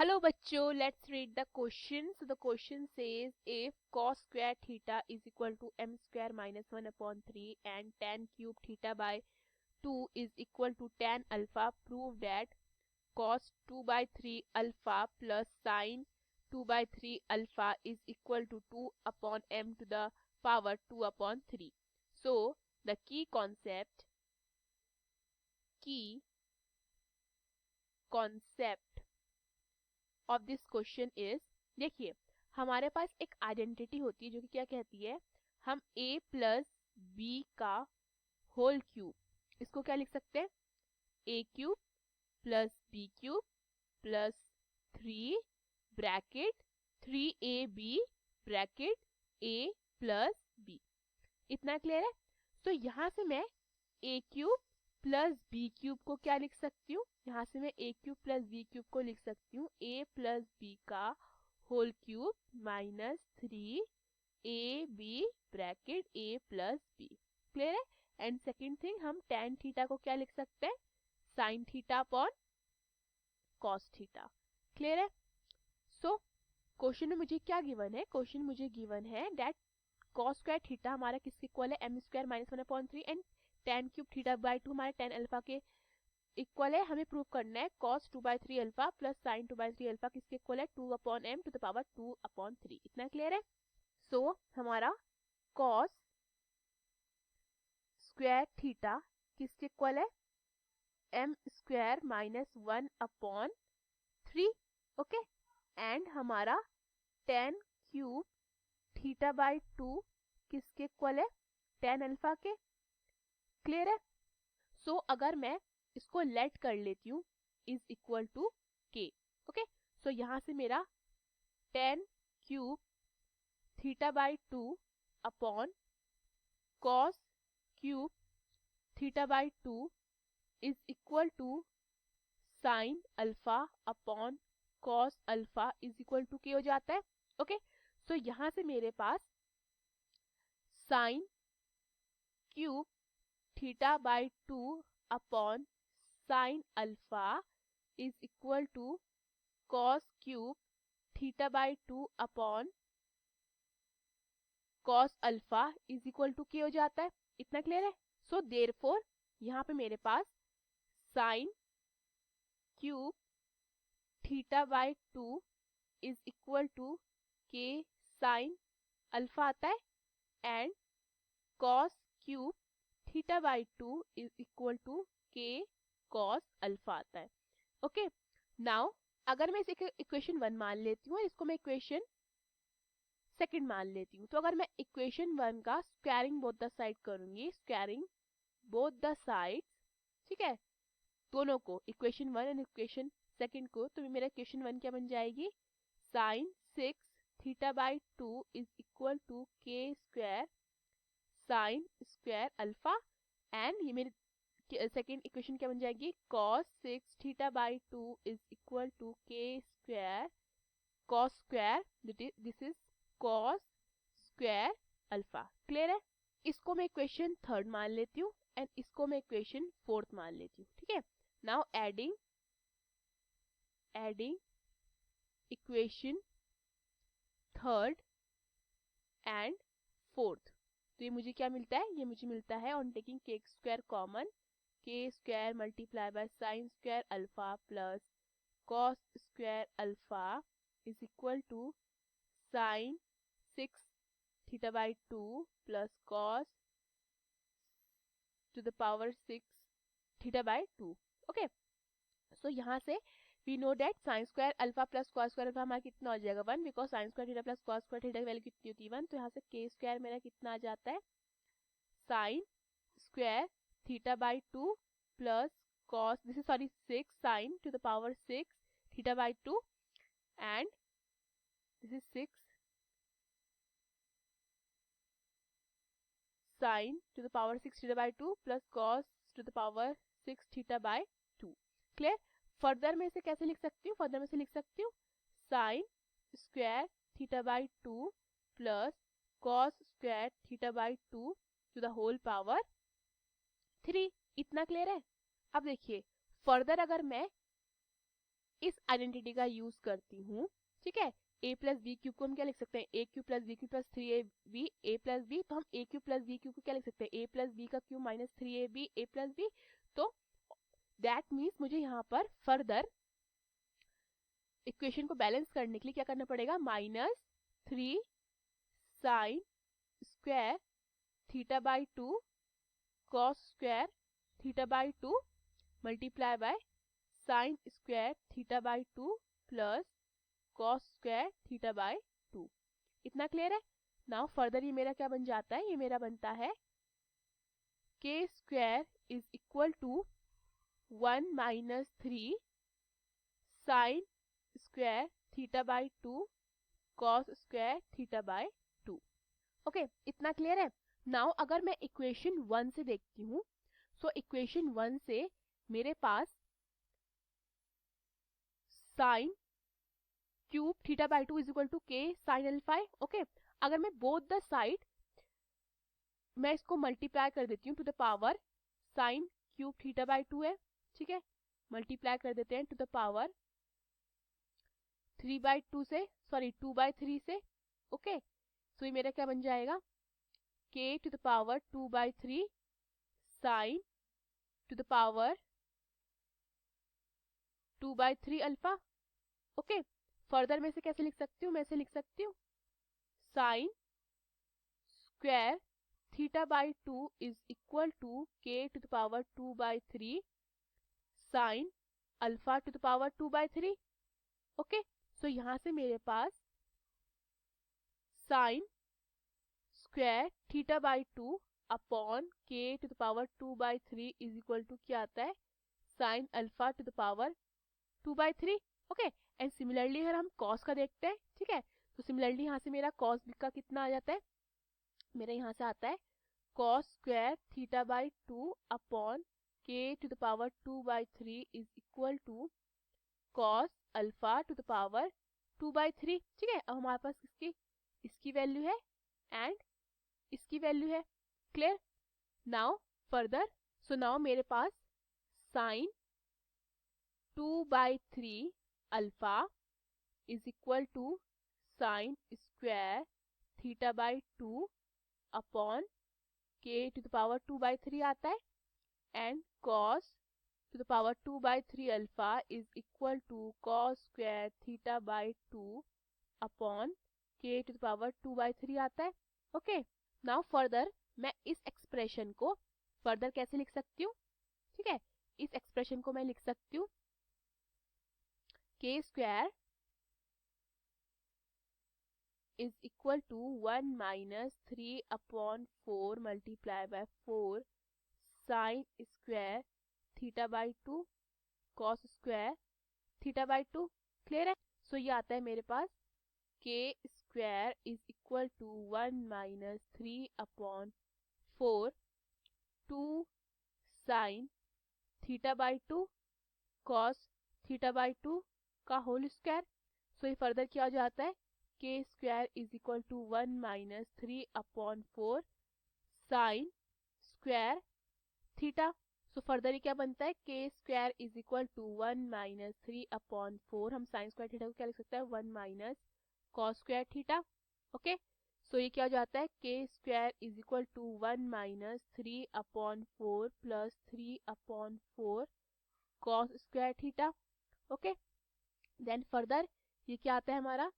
Hello bachcho, let's read the question. So the question says if cos square theta is equal to m square minus 1 upon 3 and tan cube theta by 2 is equal to tan alpha, prove that cos 2 by 3 alpha plus sin 2 by 3 alpha is equal to 2 upon m to the power 2 upon 3. So the key concept of this question is, देखिए हमारे पास एक identity होती है जो कि क्या कहती है, हम a प्लस बी का होल क्यूब, इसको क्या लिख सकते हैं, a cube plus B cube plus 3 bracket 3ab bracket a plus b. इतना क्लियर है? तो यहाँ से मैं a cube plus B cube को क्या लिख सकती हूँ, यहाँ से मैं a cube plus B cube को लिख सकती हूँ a प्लस बी का whole cube minus 3ab bracket a plus बी. क्लियर है? एंड सेकेंड थिंग, हम tan थीटा को क्या लिख सकते हैं, sine theta upon cos theta. Clear है? सो क्वेश्चन में मुझे क्या गिवन है, क्वेश्चन मुझे गिवन है दैट कॉस स्क्वायर थीटा हमारा किसके इक्वल है, M square minus 1 upon 3 and tan cube theta by 2 हमारे tan अल्फा के इक्वल है. हमें प्रूव करना है cos 2 by 3 alpha plus sin 2 by 3 alpha किसके इक्वल है, 2 upon m to the power 2 upon 3. इतना क्लियर है? सो हमारा cos स्क्वायर थीटा किसके इक्वल है, m square minus 1 upon 3. Okay, and हमारा tan क्यूब थीटा बाई 2 किसके इक्वल है, tan अल्फा के. क्लियर है? सो अगर मैं इसको लेट कर लेती हूँ is equal to k. Okay, so यहाँ से मेरा tan cube theta by 2 upon cos cube theta by 2 is equal to sine alpha upon cos alpha is equal to k हो जाता है. ओके, सो यहाँ से मेरे पास sine cube theta by 2 upon sine alpha is equal to cos cube theta by 2 upon cos alpha is equal to k हो जाता है. इतना क्लियर है? सो देयरफॉर यहाँ पे मेरे पास sine cube theta by 2 is equal to k sine alpha आता है and cos cube theta by 2 is equal to k cos alpha आता है. ओके, नाउ अगर मैं इसे इक्वेशन 1 मान लेती हूँ, इसको मैं इक्वेशन सेकंड मान लेती हूँ, तो अगर मैं इक्वेशन 1 का स्क्वायरिंग बोथ द साइड करूंगी, स्क्वायरिंग बोथ द साइड्स, ठीक है, दोनों को, इक्वेशन 1 एंड इक्वेशन सेकंड को, तो मेरा इक्वेशन 1 क्या बन जाएगी, sine 6 theta by 2 is equal to k square sine square alpha, and ये मेरी सेकेंड इक्वेशन क्या बन जाएगी, cos 6 theta by 2 is equal to k square cos square, this is cos square alpha. Clear है? इसको मैं इक्वेशन थर्ड मान लेती हूँ एंड इसको मैं इक्वेशन फोर्थ मान लेती हूँ. ठीक है, now adding equation third and fourth, तो ये मुझे क्या मिलता है, ये मुझे मिलता है on taking k square common, k square multiply by sine square alpha plus cos square alpha is equal to sine 6 theta by 2 plus cos to the power 6 theta by 2. Okay, so यहाँ से we know that sine square alpha plus cos square alpha हमारा कितना हो जाएगा, 1, because sine square theta plus cos square theta की value कितनी होती है, 1. तो यहाँ से k स्क्वायर मेरा कितना आ जाता है, sine square theta by 2 plus cos, this is sorry 6 sine to the power 6 theta by 2 and this is 6 sine to the power 6 theta by 2 plus cos to the power 6 theta by 2. Clear? Further में इसे कैसे लिख सकती हूँ, further में से लिख सकती हूँ sine square theta by 2 plus cos square theta by 2 to the whole power 3. इतना क्लियर है? अब देखिए फर्दर अगर मैं इस आइडेंटिटी का यूज करती हूँ, ठीक है। a प्लस बी क्यूब को हम क्या लिख सकते हैं, A cube plus B cube plus 3ab a plus B, तो हम a cube plus B cube को क्या लिख सकते हैं, a प्लस बी का cube minus 3ab a plus B. तो दैट मीन्स मुझे यहाँ पर फर्दर इक्वेशन को बैलेंस करने के लिए क्या करना पड़ेगा, -3 sine square theta by 2 cos square theta by 2 multiply by sine square theta by 2 plus cos square theta by 2। इतना क्लियर है। नाउ फर्दर ये मेरा क्या बन जाता है, ये मेरा बनता है K square is equal to 1 minus 3 sine square theta by 2 cos square theta by 2। Okay, इतना क्लियर है। नाउ अगर मैं इक्वेशन 1 से देखती हूँ, सो इक्वेशन 1 से मेरे पास sine cube theta by 2 is equal to K sine alpha है। ओके, अगर मैं बोथ द साइड मैं इसको मल्टीप्लाई कर देती हूँ to the power sine cube theta by 2 है, ठीक है, मल्टीप्लाई कर देते हैं टू द पावर 3/2 से, सॉरी 2/3 से। ओके, सो ये मेरा क्या बन जाएगा, k to the power 2/3 sine to the power 2/3 alpha. Okay, further मैं इसे कैसे लिख सकती हूँ, मैं इसे लिख सकती हूँ sine square theta by 2 is equal to k to the power 2/3 sine alpha to the power 2/3। Okay, so यहाँ से मेरे पास sine square theta by 2 upon k to the power 2/3 is equal to क्या आता है, sine alpha to the power 2/3। Okay, and similarly अगर हम cos का देखते हैं, ठीक है, तो सिमिलरली यहाँ से मेरा कॉस का कितना आ जाता है, मेरा यहाँ से आता है cos square theta by 2 upon k to the power 2/3 is equal to cos alpha to the power 2/3। ठीक है, अब हमारे पास इसकी वैल्यू है एंड इसकी वैल्यू है। Clear. Now further, so now मेरे पास sine 2/3 alpha is equal to sine square theta by 2 upon k to the power 2/3 आता है and cos to the power 2/3 alpha is equal to cos square theta by 2 upon k to the power 2/3 आता है। Okay, now further मैं इस expression को further कैसे लिख सकती हूँ, ठीक है, इस एक्सप्रेशन को मैं लिख सकती हूँ k square is equal to 1 minus 3 upon 4 multiply by 4 sine square theta by 2 cos square theta by 2। Clear है। सो ये आता है मेरे पास k square is equal to 1 minus 3 upon 4 2 sine theta by 2 cos theta by 2 का whole square. सो ये further क्या हो जाता है, k square is equal to 1 minus 3 upon 4 sine square theta. So further ये क्या बनता है, k square is equal to 1 minus 3 upon 4, हम साइन स्क्वायर थीटा को क्या लिख सकते हैं, 1 minus cos square theta. Okay, so ये क्या हो जाता है, k square is equal to 1 minus 3 upon 4 plus 3 upon 4 cos square theta. Okay, then further ये क्या आता है हमारा,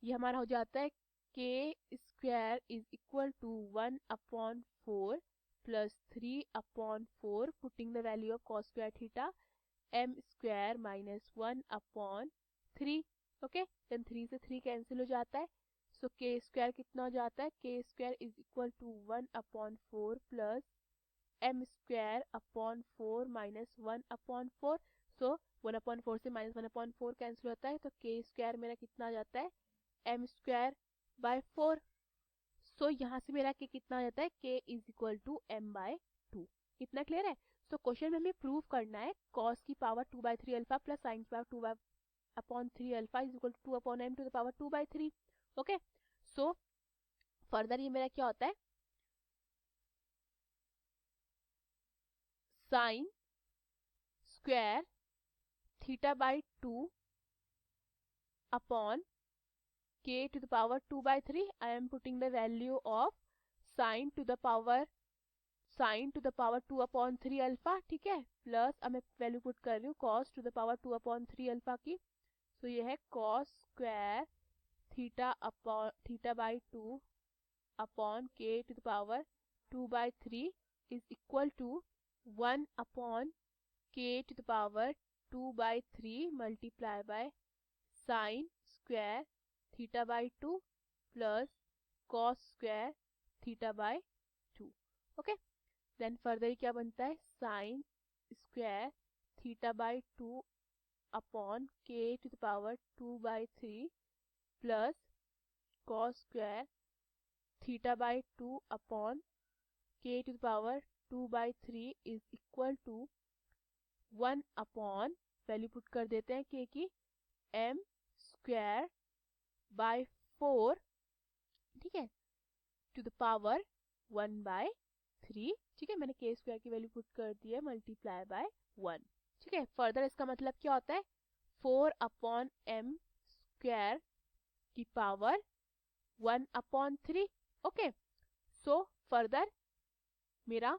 ये हमारा हो जाता है k square is equal to 1 upon 4 plus 3 upon 4 putting the value of cos square theta m square minus 1 upon 3। Okay, then 3 से 3 कैंसिल हो जाता है। सो k स्क्वायर कितना हो जाता है, k square is equal to 1 upon 4 plus m square upon 4 minus 1 upon 4। So 1 upon 4 से minus 1 upon 4 cancel होता है, तो k स्क्वायर मेरा कितना आ जाता है, m स्क्वायर बाय 4। सो यहाँ से मेरा k कितना आ जाता है, k is equal to m by 2। इतना क्लियर है। सो क्वेश्चन में हमें प्रूव करना है cos की पावर 2/3 अल्फा प्लस साइन की power 2/3 alpha is equal to 2 upon m to the power 2/3। Okay, so further ये मेरा क्या होता है, sine square theta by 2 upon k to the power 2 by 3. I am putting the value of sine to the power 2 upon 3 alpha, ठीक है, plus अब मैं value put कर रही हूँ cos to the power 2 upon 3 alpha की. तो ये है cos square theta by 2 upon k to the power 2 by 3 is equal to 1 upon k to the power 2 by 3 multiply by sine square theta by 2 plus cos square theta by 2. Okay, then further क्या बनता है, sine square theta by 2 upon K to the power 2 by 3 plus cos square theta by 2 upon K to the power 2 by 3 is equal to 1 upon value put कर देते हैं के की m square by 4, ठीक है, टू द पावर 1 बाय 3, ठीक है, मैंने के स्क्वायर की वैल्यू पुट कर दी है मल्टीप्लाई बाय 1, ठीक है. फर्दर इसका मतलब क्या होता है, 4 अपॉन m स्क्वायर की power 1 upon 3. Okay, so further मेरा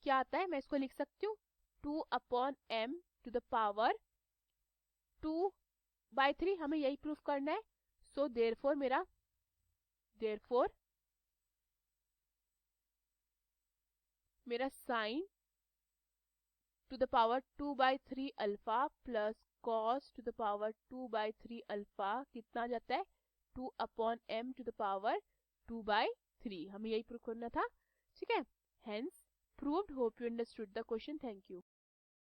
क्या आता है, मैं इसको लिख सकती हूँ 2 upon m to the power 2 by 3, हमें यही प्रूफ करना है. सो देयरफॉर मेरा sine to the power 2 by 3 alpha plus cos to the power 2 by 3 alpha कितना आ जाता है, 2 upon m to the power 2 by 3. हमें यही प्रूफ करना था, ठीक है. Hence proved. Hope you understood the question. Thank you.